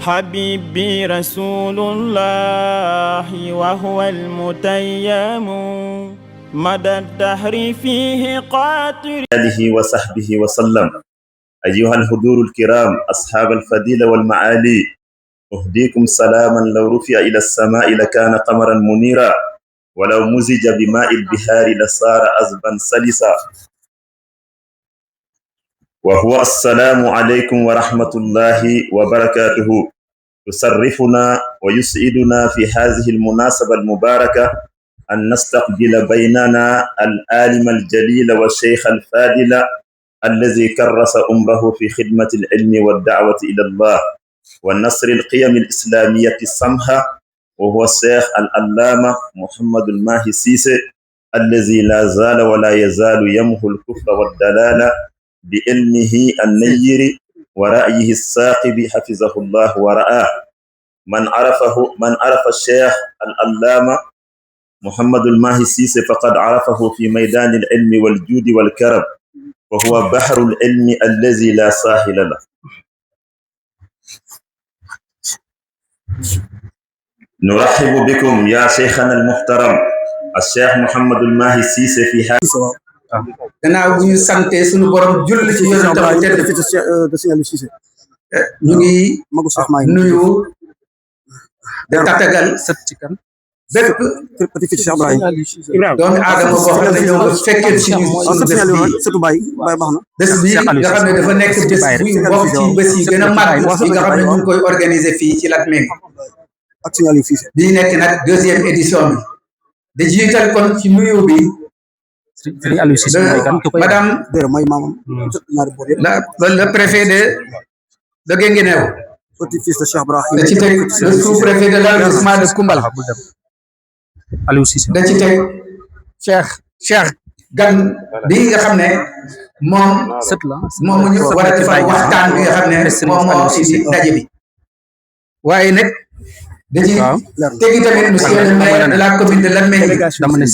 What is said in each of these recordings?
حبيبي رسول الله وهو المتيم مدى الدهر فيه قاتل آله وصحبه وسلم. أيها الحضور الكرام أصحاب الفضيلة والمعالي، أهديكم سلاما لو رفع إلى السماء لكان قمرا منيرا، ولو مزج بماء البحار لصار عذبا سلسا. وهو السلام عليكم ورحمة الله وبركاته. يسرفنا ويسعدنا في هذه المناسبة المباركة أن نستقبل بيننا العالم الجليل والشيخ الفاضل الذي كرس عمره في خدمة العلم والدعوة إلى الله ونصر القيم الإسلامية السمحة، وهو الشيخ العلامة محمد الماهي سيسي الذي لا زال ولا يزال يمحو الكفر والدلالة بعلمه النير ورأيه الثاقب حفظه الله ورعاه. من عرف الشيخ العلامة محمد الماهي سيسي فقد عرفه في ميدان العلم والجود والكرم، وهو بحر العلم الذي لا ساحل له. نرحب بكم يا شيخنا المحترم الشيخ محمد الماهي سيسي في هذا. gannaaw bu ñu sante suñu borom julli ci yonent bi ñu ngi nuyu de tatagal bépp doomu aadama boo xam ne ñëw nga fekkee ci ñu bés bi nga xam ne dafa nekk bés bu bokk ci bés yi gën a màgg yi nga xam ne ñu ngi koy organiser fii ci Latmingué bii nekk nag 2e édition bi da jiital kon ci nuyu bi madame le préfet de Guinguinéo, le sous-préfet de l'arrondissement de Koumbal, da ci teg Cheikh gan bi nga xam ne moom ñu war a defal waxtaan bi nga xam ne moom moo indi daje bi waaye nag da ci tegi tamit monsieur le maire de la commune de Latmingué nga xam ne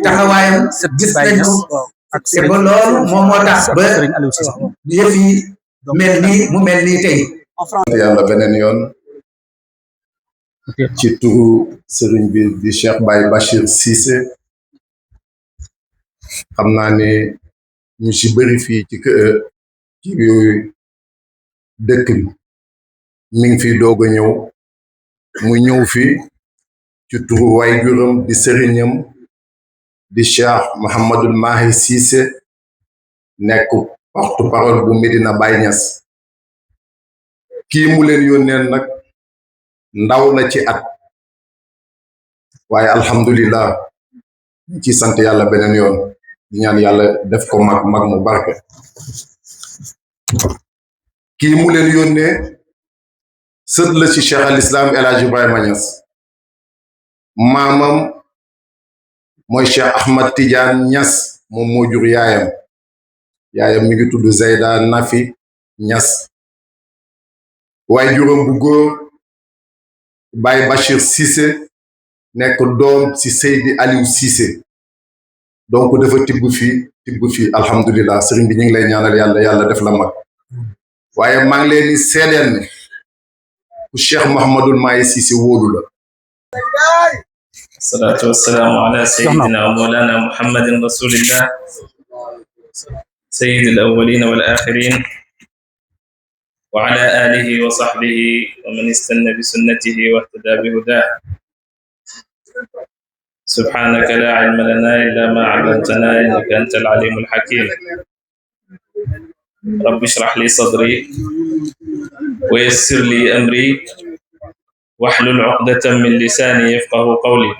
taxawaayam gis nañ ko te ba loolu moom moo tax ba yëf yi mel nii mu mel nii tey. yàlla beneen yoon ci turu sëriñ bi di Cheikh Baye Bachir Cissé, xam naa ne ñu ci bëri fii ci dëkk bi mi ngi fi doog a ñëw mu ñëw fi ci turu waajuram di sëriñam di Cheikh Mouhamadul Mahi Cissé nekk porte-parole bu Medina Baye Niass. kii mu leen yónneel nag ndaw la ci at waaye alhamdulillah ci sant yàlla beneen yoon di ñaan yàlla def ko mag mu barke. kii mu leen yónnee sët la ci Cheikh al Islam El Hadj Ibrahima Niass, maamam mooy Cheikh Ahmad Tidiane Niass, moom moo jur yaayam mi ngi tudd Zeyda Nafi Niass. waaye juróom bu góor Baye Bachir Cissé nekk doom ci Seydi Aliou Cissé, donc dafa tibb fii alhamdulillah. sëriñ bi ñu ngi lay ñaanal yàlla def la mag, waaye maa ngi leen di seedeel ne ku Cheikh Mouhamadul Mahi Cissé wóolu la. الصلاة والسلام على سيدنا ومولانا محمد رسول الله سيد الأولين والآخرين وعلى آله وصحبه ومن استنى بسنته واهتدى بهداه. سبحانك لا علم لنا إلا ما علمتنا إنك أنت العليم الحكيم. رب اشرح لي صدري ويسر لي أمري واحلل عقدة من لساني يفقه قولي.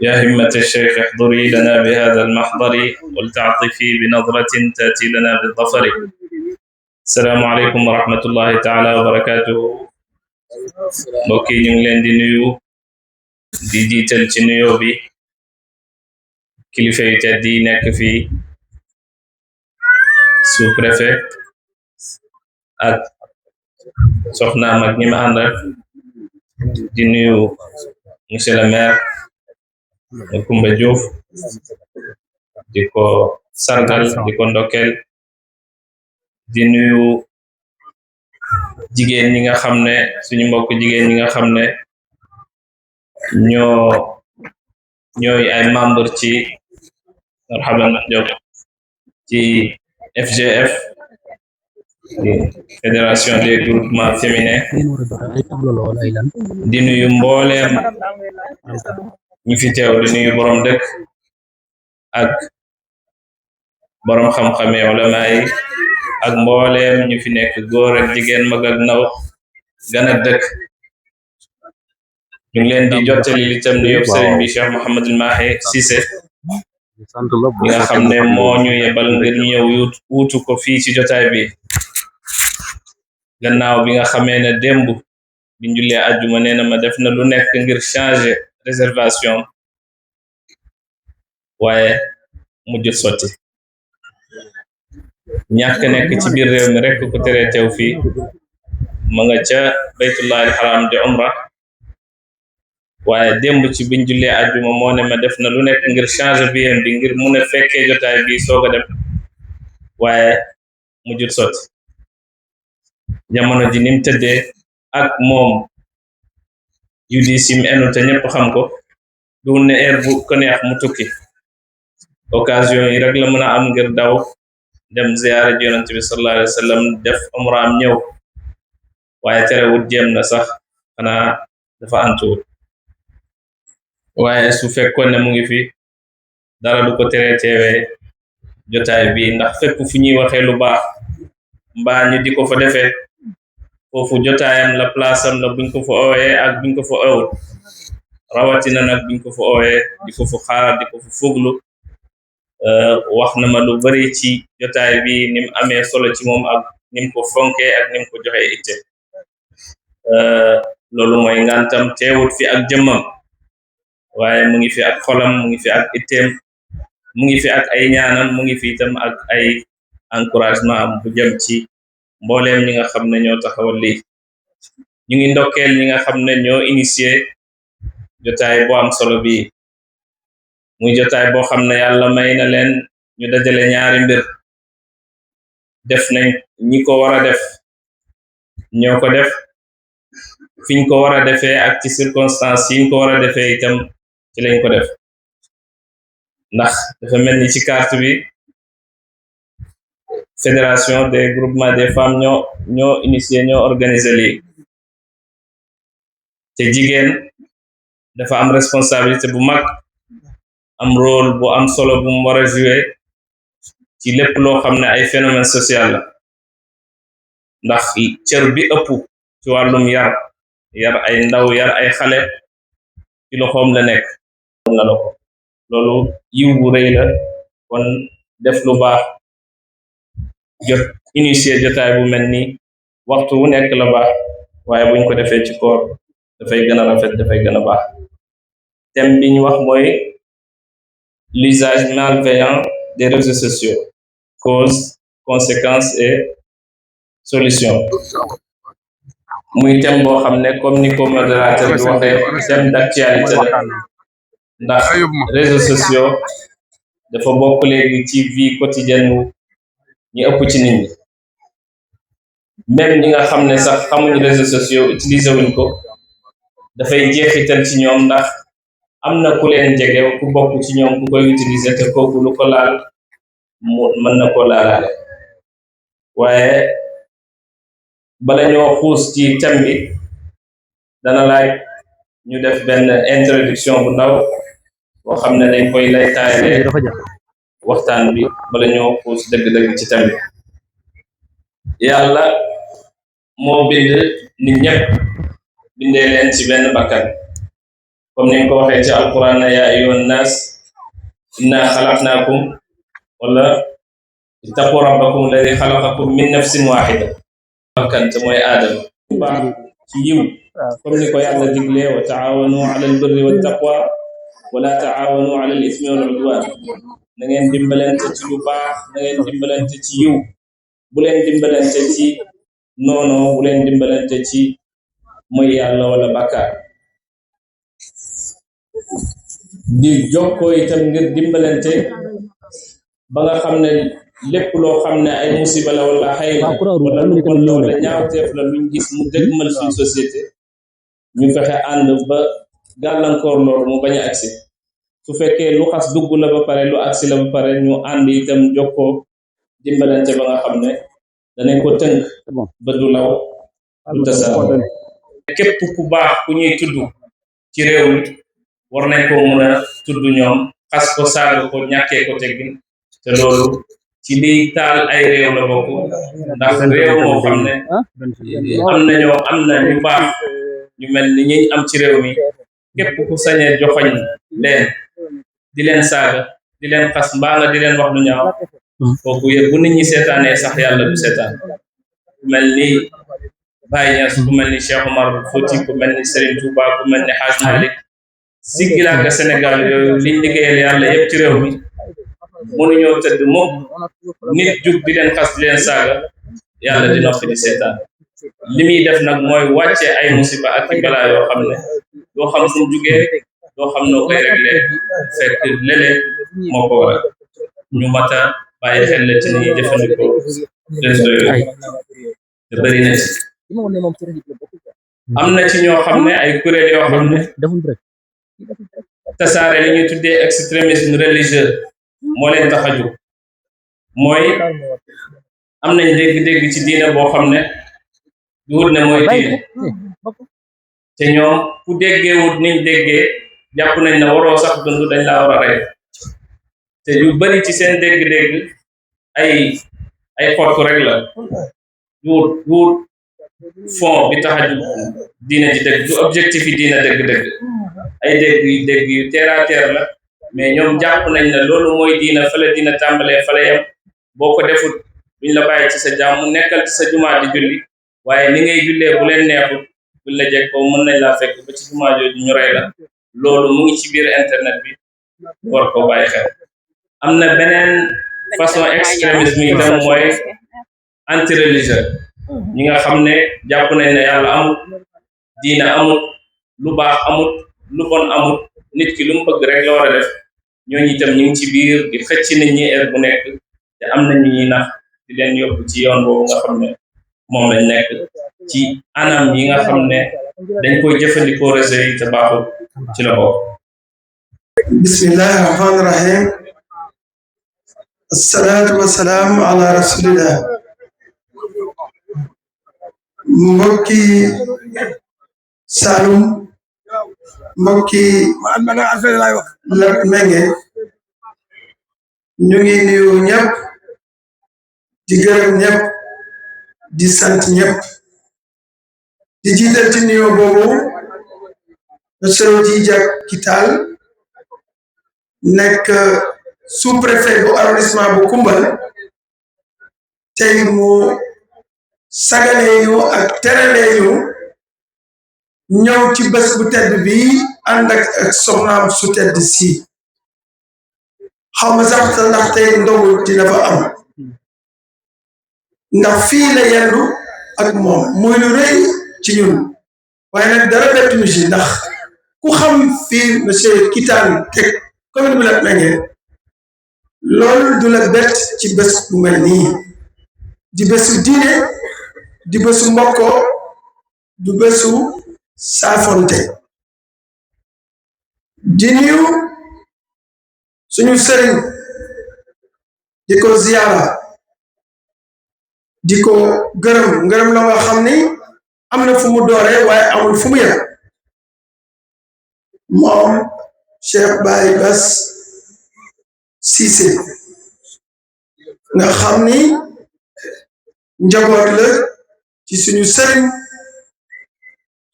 يا همة الشيخ احضري لنا بهذا المحضر ولتعطفي بنظرة تأتي لنا بالظفر. السلام عليكم ورحمة الله تعالى وبركاته. mbokk yi ñu ngi leen di nuyu di jiital ci nuyoo bi kilifa yu tedd yi nekk fii, sous-préfet ak soxnaam ak ñi ma àndal, di nuyu monsieur le maire Koumba Diouf, di ko sargal di ko ndokkel, di nuyu jigéen ñi nga xam ne suñu mbokk jigéen ñi nga xam ne ñooy ay membre ci marhaban Diop ci FGF fédération des groupements féminins di nuyu mbooleem ñi fi teew di nuyu borom dëkk ak borom xam-xame ulama yi ak mbooleem ñu fi nekk góor ak jigéen mag ak ndaw gan ak dëkk ñu ngi leen di jottali li tam nuyoo sëriñ bi Cheikh Mouhamadul Mahi Cissé ñi nga xam ne moo ñu yebal ngir ñu ñëw wuutu ko fii ci jotaay bi gannaaw bi nga xamee ne démb bi njullee àjjuma nee na ma def na lu nekk ngir changer réservation waaye mujjut sotti ñàkk nekk ci biir réew mi rekk ko teree teew fii ma nga ca baytullahil haram di umra waaye démb ci biñ jullee àjjuma moo ne ma def na lu nekk ngir changer bien bi ngir mun a fekkee jotaay bi soog a dem waaye mujjut sotti jamono ji nim tëddee ak moom yu di sim enu te ñëpp xam ko du ne heure bu ko neex mu tukki occasion yi rek la mën a am ngir daw dem ziyaara ji yonent bi sallallahu alayhi wa sallam def umraam ñëw waaye terewut jéem na sax xanaa dafa antuwut waaye su fekkoon ne mu ngi fi dara du ko teree teewee jotaay bi ndax fépp fu ñuy waxee lu baax mbaa ñu di ko fa defee foofu jotaayam la place am la buñ ko fa oowee ak buñ ko fa oowul rawatina nag buñ ko fa oowee di ko fa xaar di ko fa fuglu wax na ma lu bari ci jotaay bi nim amee solo ci moom ak nim ko fonkee ak nim ko joxe itte loolu mooy ngantam teewut fi ak jëmmam waaye mu ngi fi ak xolam mu ngi fi ak itteem mu ngi fi ak ay ñaanam mu ngi fi itam ak ay encouragement am bu jëm ci mbooleem ñi nga xam ne ñoo taxawal lii ñu ngi ndokkeel ñi nga xam ne ñoo initié jotaay boo am solo bii muy jotaay boo xam ne yàlla may na leen ñu dajale ñaari mbir def nañ ñi ko war a def ñoo ko def fiñ ko war a defee ak ci circonstance yiñ ko war a defee itam ci lañ ko def ndax dafa mel ni ci carte bi fédération des groupements des femmes ñoo initié ñoo organisé lii te jigéen dafa am responsabilité bu mag am rôle bu am solo bu mu war a jouer ci lépp loo xam ne ay phénomène social la ndax cër bi ëpp ci wàllum yar ay ndaw yar ay xale ci loxoom la nekk na la ko loolu yiw bu rëy la kon def lu baax initier jotaay bu mel ni waxtu wu nekk la baax waaye buñ ko defee ci koor dafay gën a rafet dafay gën a baax thème bi ñu wax mooy l'usage malveillant des réseaux sociaux causes conséquences et solutions muy thème boo xam ne comme ni ko modérateur bi waxee thème d'actualité la ndax réseaux sociaux dafa bokk léegi ci vie quotidienne wu ñi ëpp ci nit ñi même ñi nga xam ne sax xamuñu réseaux sociaux utiliser wuñ ko dafay jeexital ci ñoom ndax am na ku leen jege ku bokk ci ñoom ku koy utiliser te kooku lu ko laal mën na ko laalaale waaye bala ñoo xuus ci thème bi dana laaj ñu def benn introduction bu ndaw boo xam ne dañ koy lay taayale waxtaan bi bala ñoo xuus dëgg-dëgg ci thème bi yàlla moo bind nit ñëpp bindee leen ci benn bakkan comme ni ko waxee ci alquran ya ayyuhan nas inna xalaqnaakum wala ittaqu rabbakum alladi xalaqakum min nafsin waxida bakkan te mooy aadama baax ci yiw comme ni ko yàlla diglee wa taawanu ala albirri wa taqwa wala taawanu ala al ismi wal udwan na ngeen dimbalante ci lu baax na ngeen dimbalante ci yiw bu leen dimbalante ci noono bu leen dimbalante ci mooy yàlla wala bàkkaar di jokkoo itam ngir dimbalante ba nga xam ne lépp loo xam ne ay musiba la wala xëy na wala lu bon la wala ñaawteef la luñ gis mu dëgmal suñ société ñu fexe ànd ba gàllankoor loolu mu bañ a agsi su fekkee lu xas dugg la ba pare lu agsi la ba pare ñu ànd itam jokkoo dimbalante ba nga xam ne danañ ko tënk ba du law du tasaaroo képp ku baax ku ñuy tudd ci réew mi war nañ ko mën a tudd ñoom xas ko saaga ko ñàkkee ko teggin te loolu ci liy taal ay réew la bokk ndax réew moo xam ne am na ñu baax ñu mel ni ñi am ci réew mi képp ku sañee joxoñ leen di leen saaga di leen xas mbaa nga di leen wax lu ñaaw kooku yëpp bu nit ñi seetaanee sax yàlla du seetaan ku mel ni Baye Niass ku mel ni Cheikh Omar Fouti ku mel ni Serigne Touba ku mel ni Hadj Malick siggilaaka Sénégal yooyu liñ liggéeyal yàlla yëpp ci réew mi mënuñoo tëdd moom nit jug di leen xas di leen saaga yàlla di noppi di seetaan li muy def nag mooy wàcce ay musiba ak i balaa yoo xam ne doo xam fu mu jugee doo xam noo koy réglé fekk léeg-léeg moo ko waral ñu mata bàyyi xel la ci ni ñuy jëfandikoo réseau yooyu te bëri na ci am na ci ñoo xam ne ay kuréel yoo xam ne tasaare li ñuy tuddee extrémisme religieux moo leen tax a jóg mooy am nañ dégg-dégg ci diine boo xam ne du wut ne mooy diine te ñoom ku déggee wut niñ déggee jàpp nañ ne waroo sax dund dañ laa war a rey te yu bari ci seen dégg-dégg ay xottu rek la du wut fond bi tax a jóg diine ji dëgg du objectif yi diine dëgg-dëgg ay dégg yu terre à terre la mais ñoom jàpp nañ ne loolu mooy diina fa la diina tàmbalee fa la yem boo ko defut duñ la bàyyi ci sa jàmm nekkal ci sa jumaa di julli waaye ni ngay jullee bu leen neexut buñ la jekkoo mën nañ laa fekk ba ci jumaa jooju ñu rey la loolu mu ngi ci biir internet bi war ko bàyyi xel am na beneen façon extrémisme yi tam mooy anti religieux ñi nga xam ne jàpp nañ ne yàlla amut diina amut lu baax amut lu bon amut nit ki lu mu bëgg rek la war a def ñooñu itam ñu ngi ci biir di xëcc nit ñi heure bu nekk te am na ñu ñuy nax di leen yóbbu ci yoon boobu nga xam ne moom lañ nekk ci anam yi nga xam ne dañ koy jëfandikoo réseau yi te baaxul ci la bokk. bismillahi rahmaani rahim assalaatu wassalaam ala rasulillah mbokki Saalum mbokki Latmingué ñu ngi nuyu ñëpp di gërëm ñëpp di sant ñëpp di jiital ci nuyu boobu monsieur Djidja Kital nekk sous-préfet bu arrondissement bu Koumbal tey mu sagalee ñu ak teralee ñu ñëw ci bés bu tedd bi ànd ak soxnaam su tedd si xaw ma sax ndax tey ndogu dina fa am ndax fii la yendu ak moom muy lu rëy ci ñun waaye nag dara bettuñu si ndax ku xam fii monsieur Kital teg commune bu Latmingué loolu du la bett ci bés bu mel nii di bésu diine di bésu mbokkoo du bésu saafonte di nuyu suñu sëriñ di ko ziyaara di ko ngërëm la nga xam ni am na fu mu dooree waaye amul fu mu yem moom Cheikh Baye Bass Cissé nga xam ni njaboot la ci suñu sëriñ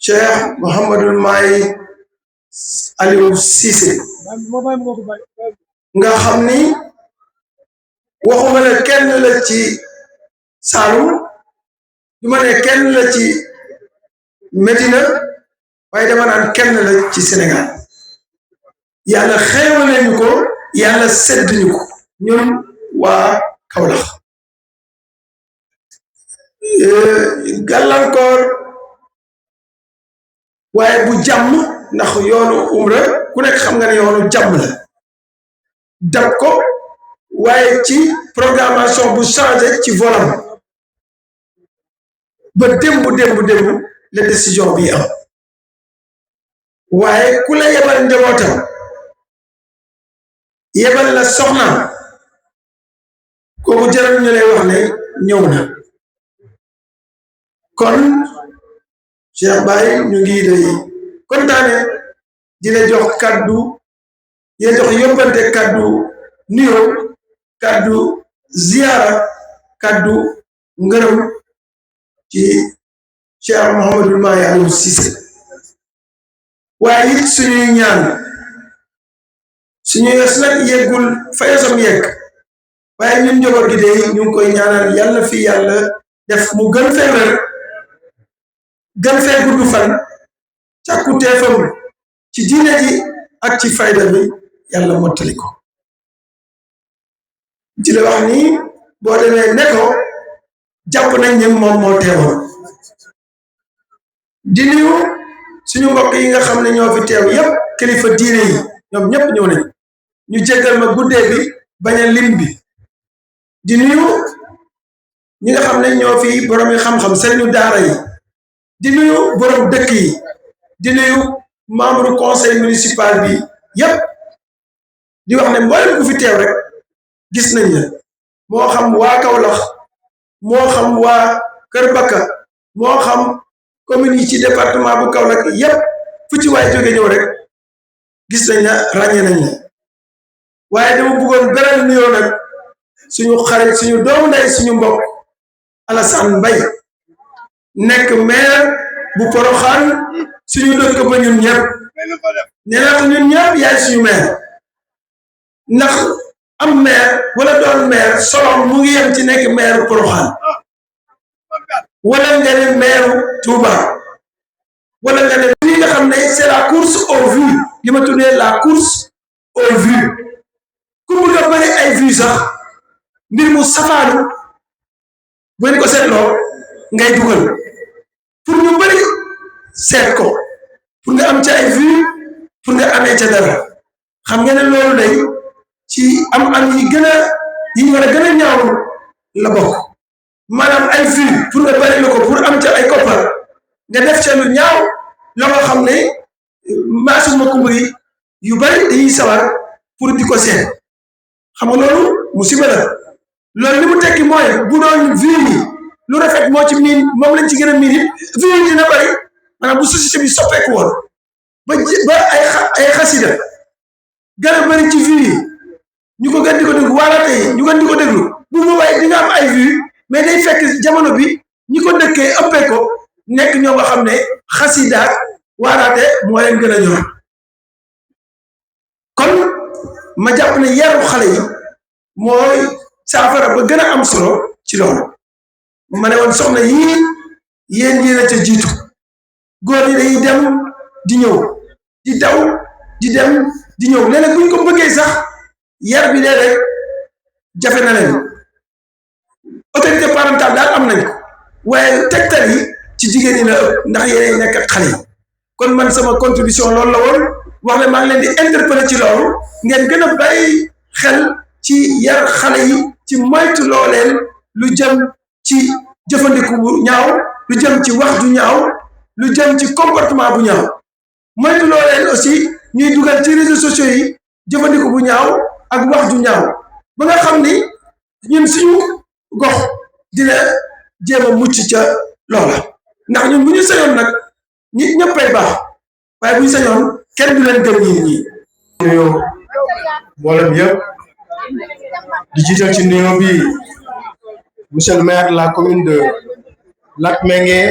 Cheikh Mouhamadul Mahi Aliou Cissé nga xam ni waxuma la kenn la ci Saalum du ma ne kenn la ci Medina waaye dama naan kenn la ci Sénégal yàlla xéewale ñu ko yàlla sedd ñu ko ñun waa Kaolack gàllankoor waaye bu jàmm ndax yoonu umra ku nekk xam nga ne yoonu jàmm la dab ko waaye ci programmation bu changé ci volam ba démb la décision bi am waaye ku la yebal njabootam yebal la soxnaam kooku jaral ñu lay wax ne ñëw na kon Cheikh Baye ñu ngi lay kontaane di la jox kaddu di la jox yóbbante kaddu nuyoo kaddu ziyaara kaddu ngërëm ci Cheikh Mouhamadul Mahi Aliou Cissé waaye it suñuy ñaan suñu yos nag yeggul fa yosam yegg waaye ñun njaboot gi de ñu ngi koy ñaanal yàlla fi yàlla def mu gën fee wér gën fee gudd fan càkkuteefam ci diine ji ak ci fayda bi yàlla mottali ko ci la wax ni boo demee ne ko jàpp nañ ne moom moo teewoon di nuyu suñu mbokk yi nga xam ne ñoo fi teew yépp kilifa diine yi ñoom ñëpp ñëw nañ ñu jéggal ma guddee bi bañ a lim bi di nuyu ñi nga xam ne ñoo fi borom yi xam-xam sëriñu daara yi di nuyu borom dëkk yi di nuyu membre conseil municipal bi yépp di wax ne mboolem ku fi teew rek gis nañ la moo xam waa Kaolack moo xam waa Kër Bakka moo xam commune yi ci département bu Kaolack yépp fu ci waay jóge ñëw rek gis nañ la ràññee nañ la waaye dama bëggoon beral nuyoo nag suñu xarit suñu doomu ndey suñu mbokk Alassane Mbaye nekk maire bu Porokhane suñu dëkk ba ñun ñëpp nee naa ko ñun ñëpp yaay suñu maire ndax am maire wala doon maire solom mu ngi yem ci nekk maire bu Porokhane wala nga ne maire Touba wala nga ne li nga xam ne c'est la course aux vues li ma tuddee la course aux vues ku bëgg a bëri ay vues sax mbir mu safaanu bu ngeen ko seetloo ngay dugal pour ñu bëri seet ko pour nga am ca ay vues pour nga amee ca dara xam nga ne loolu day ci am yi gën a yi ñu war a gën a ñaaw la bokk maanaam ay vues pour nga bëri la ko pour am ca ay koppar nga def ca lu ñaaw loo nga xam ne maasuma kumburi yu bëri dañuy sawar pour di ko seet xam nga loolu musiba la loolu li mu tekki mooy bu doon vues yi lu rafet moo ci miin moom lañ ci gën a miin it vues yi dina bëri maanaam bu société bi soppeeku woon ba ay xasida gën a bëri ci vues yi ñu ko gën di ko déglu waaraate yi ñu gën di ko déglu bu boobaa di nga am ay vues mais day fekk jamono bi ñi ko dëkkee ëppee ko nekk ñoo nga xam ne xasida waaraate moo leen gën a ñor kon ma jàpp ne yaru xale yi mooy saafara ba gën a am solo ci loolu ma ne woon soxna yii yéen a ca jiitu góor ñi dañuy dem di ñëw di daw di dem di ñëw léeg-léeg bu ñu ko bëggee sax yar bi léeg-léeg jafe na leen autorité parentale daal am nañ ko waaye tegtal yi ci jigéen ñi la ëpp ndax yéenay nekk ak xale yi kon man sama contribution loolu la woon wax ne maa ngi leen di interpeller ci loolu ngeen gën a bàyyi xel ci yar xale yi ci moytu loo leen lu jëm ci jëfandiku bu ñaaw lu jëm ci wax ju ñaaw lu jëm ci comportement bu ñaaw moytu loo leen aussi ñuy dugal ci réseaux sociaux yi jëfandiku bu ñaaw ak wax ju ñaaw ba nga xam ni ñun suñu gox dina jéem a mucc ca loola ndax ñun bu ñu sañoon nag nit ñëppay baax waaye bu ñu sañoon kenn du leen gën ñi nuyoo mboolem yëpp di jiital ci nuyoo bi monsieur le maire de la commune de Latmingué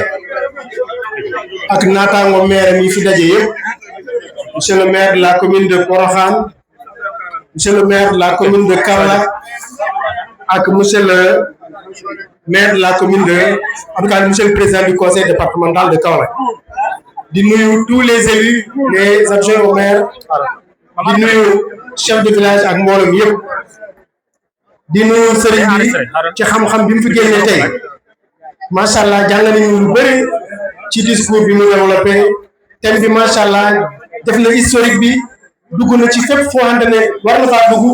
ak naataango maire mi fi daje yëpp monsieur le maire de la commune de Porokhane monsieur le maire de la commune de Kaolack ak monsieur le maire de la commune de en tout cas monsieur le président du conseil départemental de Kaolack di nuyu tous les élus les adjoints au maire di nuyu chef de village ak mboolem yëpp di nuyu sëriñ bi ci xam-xam bi mu fi génnee tey macha allah jàng nañu lu bëri ci discours bi mu développé thème bi macha allah def na historique bi dugg na ci fépp foo xamante ne war na faa dugg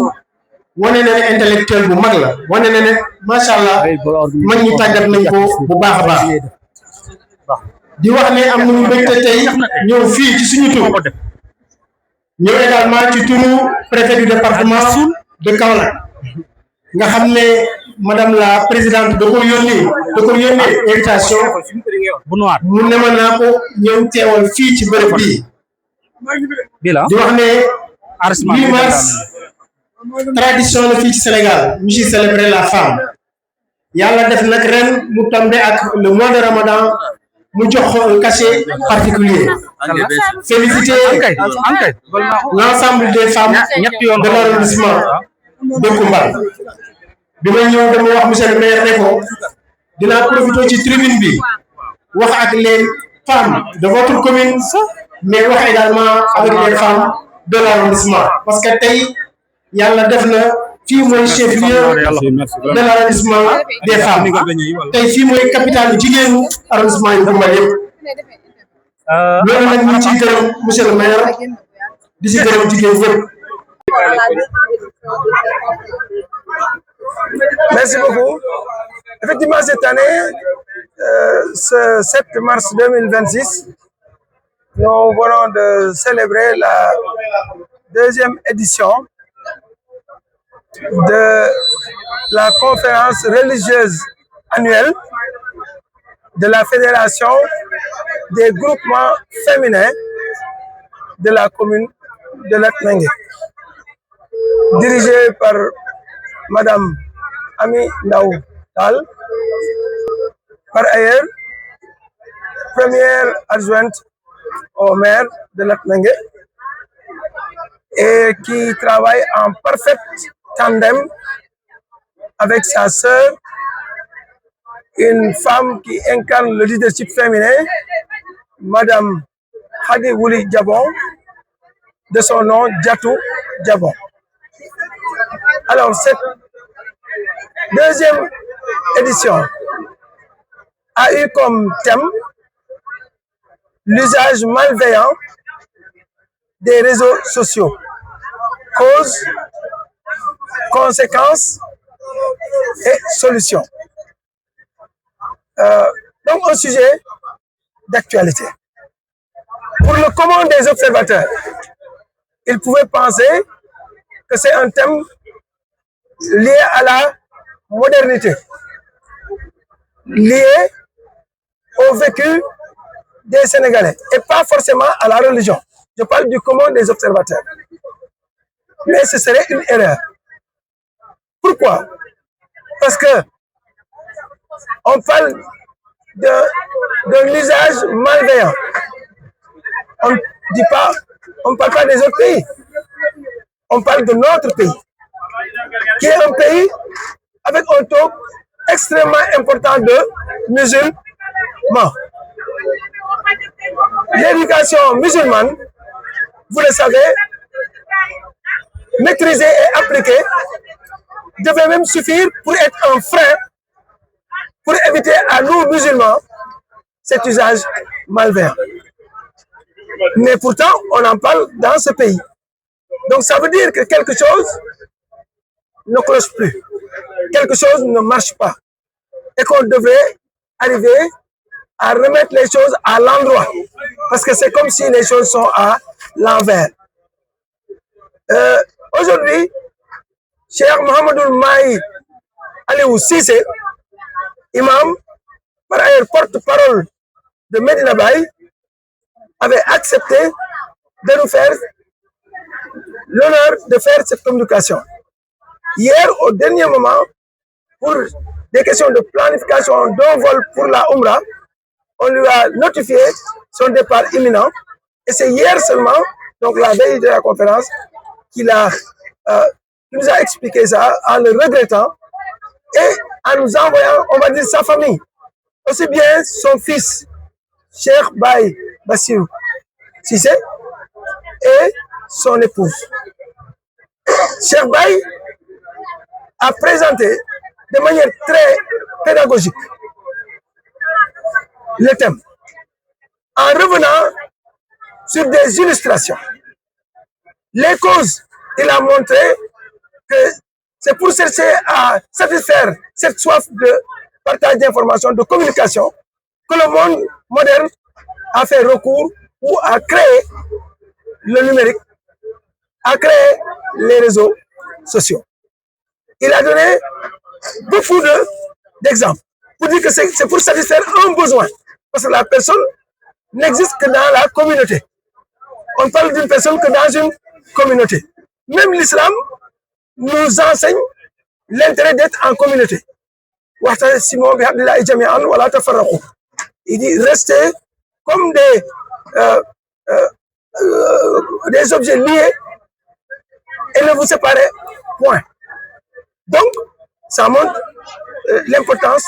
wane na ne intellectuel bu mag la wane na ne macha allah mag ñi tàggat nañ ko bu baax a baax di wax ne am nañu mbégte tey ñëw fii ci suñu tur ñëw également ci turu préfet du département de Kaolack nga xam ne madame la présidente da ko yónnee invitation mu ne ma naa ko ñëw teewal fii ci bërëb bii di wax ne 8 mars tradition la fii ci Sénégal ñu ci célébrer la femme yàlla def nag ren mu tombé ak le mois de Ramadan mu jox un cachet particulier féliciter l'ensemble des femmes de l'arrondissement de Koumbal bi ma ñëw dama wax monsieur le maire ne ko dinaa profiter ci tribune bi wax ak les femmes de votre commune mais wax également avec les femmes de l'arrondissement parce que tey yàlla def na fii mooy chef-lieu de l'arrondissement des femmes tey fii mooy capitale jigéenu arrondissement yi Koumbal yëpp loolu nag ñu ciy gërëm monsieur le maire di si gërëm jigéen yëpp. Merci beaucoup. Effectivement, cette année, ce 7 mars 2026, nous venons de célébrer la deuxième édition de la conférence religieuse annuelle de la Fédération des groupements féminins de la commune de Latmingué, dirigée par Madame Ami Ndaw Tall, par ailleurs première adjointe au maire de Latmingué et qui travaille en parfait tandem avec sa sœur, une femme qui incarne le leadership féminin, Madame Hadi Wouli Diabon, de son nom Diatou Diabon. Alors, cette deuxième édition a eu comme thème l'usage malveillant des réseaux sociaux, causes, conséquences et solutions. Donc, un sujet d'actualité. Pour le commun des observateurs, ils pouvaient penser que c'est un thème lié à la modernité, lié au vécu des Sénégalais et pas forcément à la religion. Je parle du commun des observateurs. Mais ce serait une erreur. Pourquoi? Parce que on parle d'un usage malveillant. On ne parle pas des autres pays. On parle de notre pays, qui est un pays avec un taux extrêmement important de musulmans. L'éducation musulmane, vous le savez, maîtrisée et appliquée, devait même suffire pour être un frein pour éviter à nous musulmans cet usage malveillant. Mais pourtant, on en parle dans ce pays. Donc ça veut dire que quelque chose ne cloche plus, quelque chose ne marche pas et qu'on devrait arriver à remettre les choses à l'endroit parce que c'est comme si les choses sont à l'envers. Aujourd'hui, Cheikh Mohamedou Mahi Aliou Cissé, imam, par ailleurs porte-parole de Medina Baye, avait accepté de nous faire l'honneur de faire cette communication. Hier, au dernier moment, pour des questions de planification d'un vol pour la Umrah, on lui a notifié son départ imminent. Et c'est hier seulement, donc la veille de la conférence, qu'il nous a expliqué ça en le regrettant et en nous envoyant, on va dire, sa famille. Aussi bien son fils, Cheikh Baye Bassirou Cissé, et son épouse. Cheikh Baye a présenté de manière très pédagogique le thème en revenant sur des illustrations. Les causes, il a montré que C'est pour chercher à satisfaire cette soif de partage d'informations, de communication, que le monde moderne a fait recours ou a créé le numérique, a créé les réseaux sociaux. Il a donné beaucoup d'exemples pour dire que c'est pour satisfaire un besoin. Parce que la personne n'existe que dans la communauté. On parle d'une personne que dans une communauté. Même l'islam nous enseigne l'intérêt d'être en communauté. Il dit rester comme des objets liés et ne vous séparez point. Donc, ça montre l'importance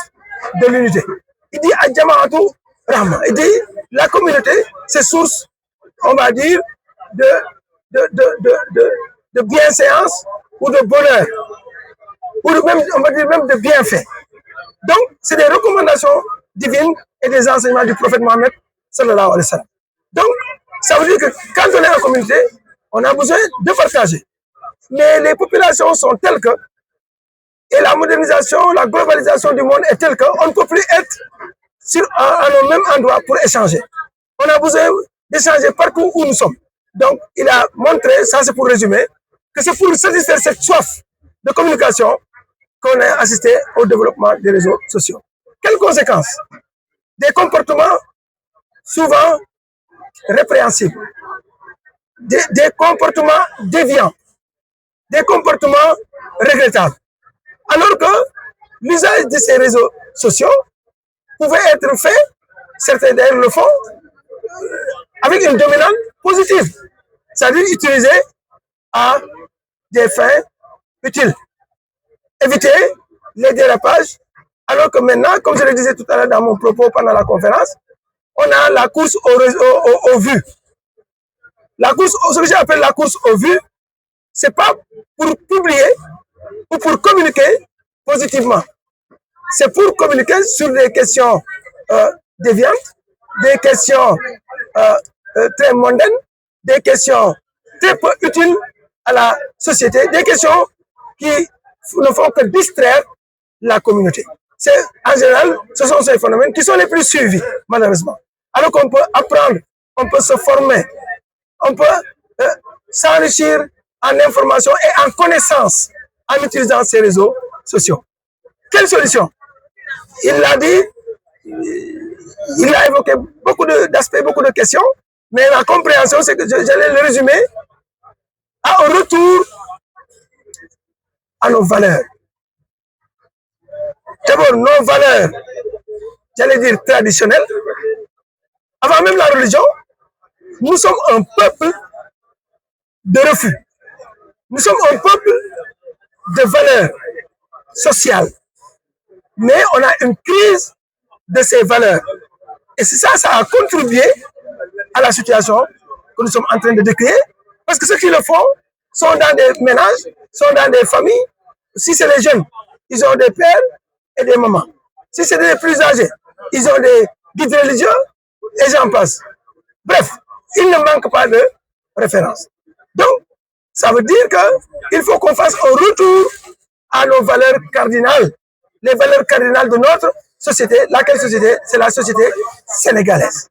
de l'unité. Il dit Adjama'atu Rahma. Il dit la communauté, c'est source, on va dire, de bienséance ou de bonheur, ou même, on va dire même de bienfait. Donc, c'est des recommandations divines et des enseignements du prophète Mohammed sallallahu alayhi wa sallam. Donc, ça veut dire que quand on est en communauté, on a besoin de partager. Mais les populations sont telles que, et la modernisation, la globalisation du monde est telle qu'on ne peut plus être à un même endroit pour échanger. On a besoin d'échanger partout où nous sommes. Donc, il a montré, ça c'est pour résumer, que c'est pour satisfaire cette soif de communication qu'on a assisté au développement des réseaux sociaux. Quelles conséquences? Des comportements souvent répréhensibles, des comportements déviants, des comportements regrettables. Alors que l'usage de ces réseaux sociaux pouvait être fait, certains d'ailleurs le font, avec une dominante positive, c'est-à-dire utilisé à des fins utiles. Éviter les dérapages, alors que maintenant, comme je le disais tout à l'heure dans mon propos pendant la conférence, on a la course aux vues. La course, ce que j'appelle la course aux vues, c'est pas pour publier ou pour communiquer positivement. C'est pour communiquer sur des questions déviantes, des questions très mondaines, des questions très peu utiles à la société, des questions qui ne font que distraire la communauté. En général, ce sont ces phénomènes qui sont les plus suivis, malheureusement. Alors qu'on peut apprendre, on peut se former, on peut s'enrichir en information et en connaissance en utilisant ces réseaux sociaux. Quelle solution? Il l'a dit, il a évoqué beaucoup d'aspects, beaucoup de questions, mais la compréhension, c'est que j'allais le résumer à un retour à nos valeurs. D'abord, nos valeurs, j'allais dire traditionnelles. Avant même la religion, nous sommes un peuple de refus. Nous sommes un peuple de valeurs sociales. Mais on a une crise de ces valeurs. Et c'est ça, ça a contribué à la situation que nous sommes en train de décrire. Parce que ceux qui le font sont dans des ménages, sont dans des familles. Si c'est les jeunes, ils ont des pères et des mamans. Si c'est des plus âgés, ils ont des guides religieux et j'en passe. Bref, il ne manque pas de référence. Donc, ça veut dire qu'il faut qu'on fasse un retour à nos valeurs cardinales. Les valeurs cardinales de notre société. Laquelle société? C'est la société sénégalaise.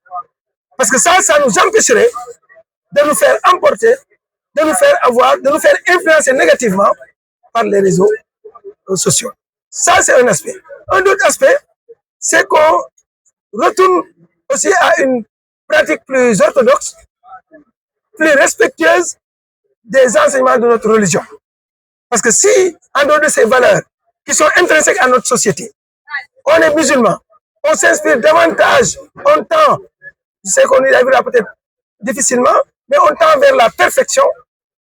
Parce que ça nous empêcherait de nous faire emporter, de nous faire avoir, de nous faire influencer négativement par les réseaux sociaux. Ça, c'est un aspect. Un autre aspect, c'est qu'on retourne aussi à une pratique plus orthodoxe, plus respectueuse des enseignements de notre religion. Parce que si, en dehors de ces valeurs qui sont intrinsèques à notre société, on est musulman, on s'inspire davantage, on tend, je sais qu'on y arrivera peut-être difficilement, mais on tend vers la perfection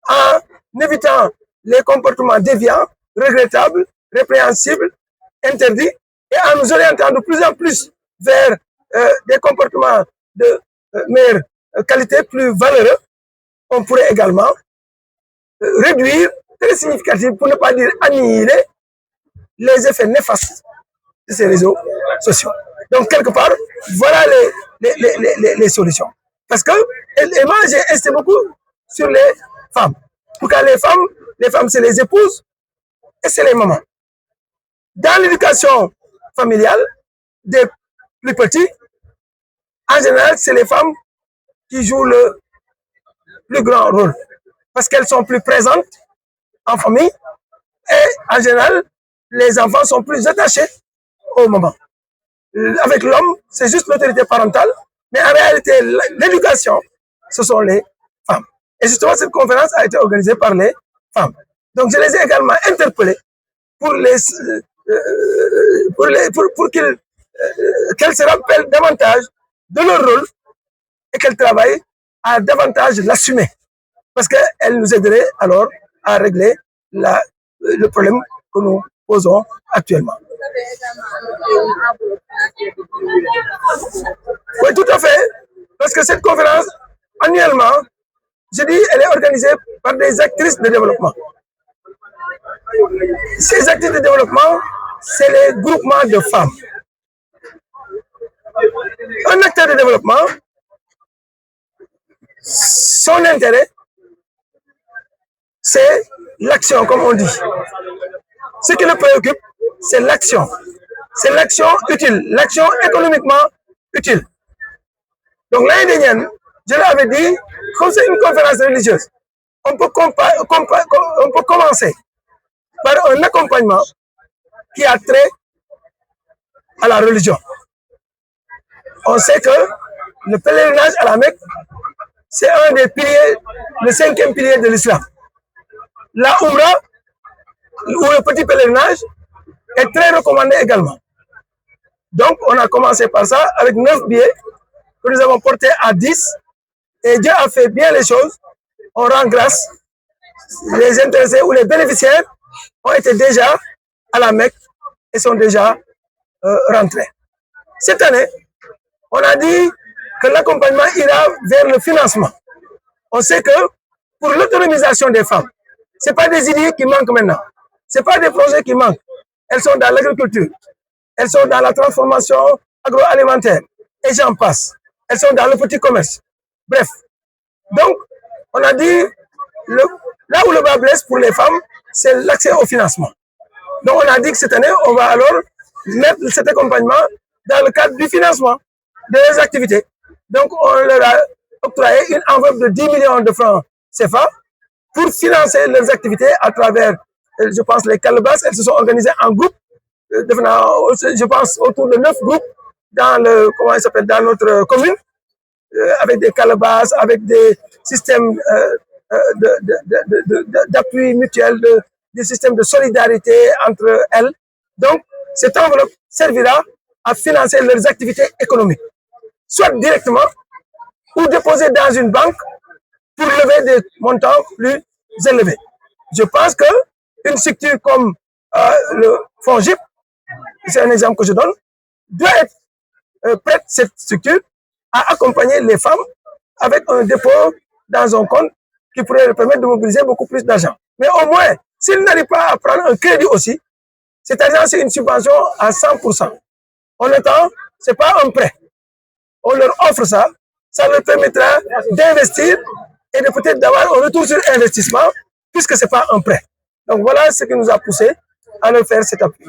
en évitant les comportements déviants, regrettables, répréhensibles, interdits, et en nous orientant de plus en plus vers des comportements de meilleure qualité, plus valeureux. On pourrait également réduire, très significatif, pour ne pas dire annihiler, les effets néfastes de ces réseaux sociaux. Donc, quelque part, voilà les solutions. Parce que, et moi, j'ai insisté beaucoup sur les femmes. Pourquoi les femmes, c'est les épouses et c'est les mamans. Dans l'éducation familiale des plus petits, en général, c'est les femmes qui jouent le plus grand rôle parce qu'elles sont plus présentes en famille et en général, les enfants sont plus attachés aux mamans. Avec l'homme, c'est juste l'autorité parentale, mais en réalité, l'éducation, ce sont les femmes. Et justement, cette conférence a été organisée par les femmes. Donc, je les ai également interpellés pour qu'elles se rappellent davantage de leur rôle et qu'elles travaillent à davantage l'assumer. Parce qu'elles nous aideraient alors à régler le problème que nous posons actuellement. Oui, tout à fait. Parce que cette conférence, annuellement, je dis, elle est organisée par des actrices de développement. Ces actrices de développement, c'est les groupements de femmes. Un acteur de développement, son intérêt, c'est l'action, comme on dit. Ce qui le préoccupe, c'est l'action. C'est l'action utile, l'action économiquement utile. Donc l'année dernière, je l'avais dit, comme c'est une conférence religieuse, on peut commencer par un accompagnement qui a trait à la religion. On sait que le pèlerinage à la Mecque, c'est un des piliers, le 5e pilier de l'islam. La Umrah, ou le petit pèlerinage, est très recommandé également. Donc, on a commencé par ça avec 9 billets que nous avons portés à 10. Et Dieu a fait bien les choses. On rend grâce. Les intéressés ou les bénéficiaires ont été déjà à la Mecque et sont déjà rentrés. Cette année, on a dit que l'accompagnement ira vers le financement. On sait que pour l'autonomisation des femmes, ce n'est pas des idées qui manquent maintenant. Ce n'est pas des projets qui manquent. Elles sont dans l'agriculture. Elles sont dans la transformation agroalimentaire. Et j'en passe. Elles sont dans le petit commerce. Bref. Donc, on a dit, là où le bas blesse pour les femmes, c'est l'accès au financement. Donc, on a dit que cette année, on va alors mettre cet accompagnement dans le cadre du financement des activités. Donc, on leur a octroyé une enveloppe de 10 millions de francs CFA pour financer leurs activités à travers, je pense, les calebasses. Elles se sont organisées en groupe, je pense, autour de 9 groupes dans dans notre commune, avec des calebasses, avec des systèmes d'appui mutuel, des systèmes de solidarité entre elles. Donc, cette enveloppe servira à financer leurs activités économiques, soit directement ou déposer dans une banque pour lever des montants plus élevés. Je pense qu'une structure comme le FONGIP, c'est un exemple que je donne, doit être prête, cette structure, à accompagner les femmes avec un dépôt dans un compte qui pourrait leur permettre de mobiliser beaucoup plus d'argent. Mais au moins, s'ils n'arrivent pas à prendre un crédit aussi, cet argent, c'est une subvention à 100%. En étant, ce n'est pas un prêt. On leur offre ça, ça leur permettra d'investir et de peut-être d'avoir un retour sur investissement, puisque ce n'est pas un prêt. Donc voilà ce qui nous a poussé à leur faire cet appui.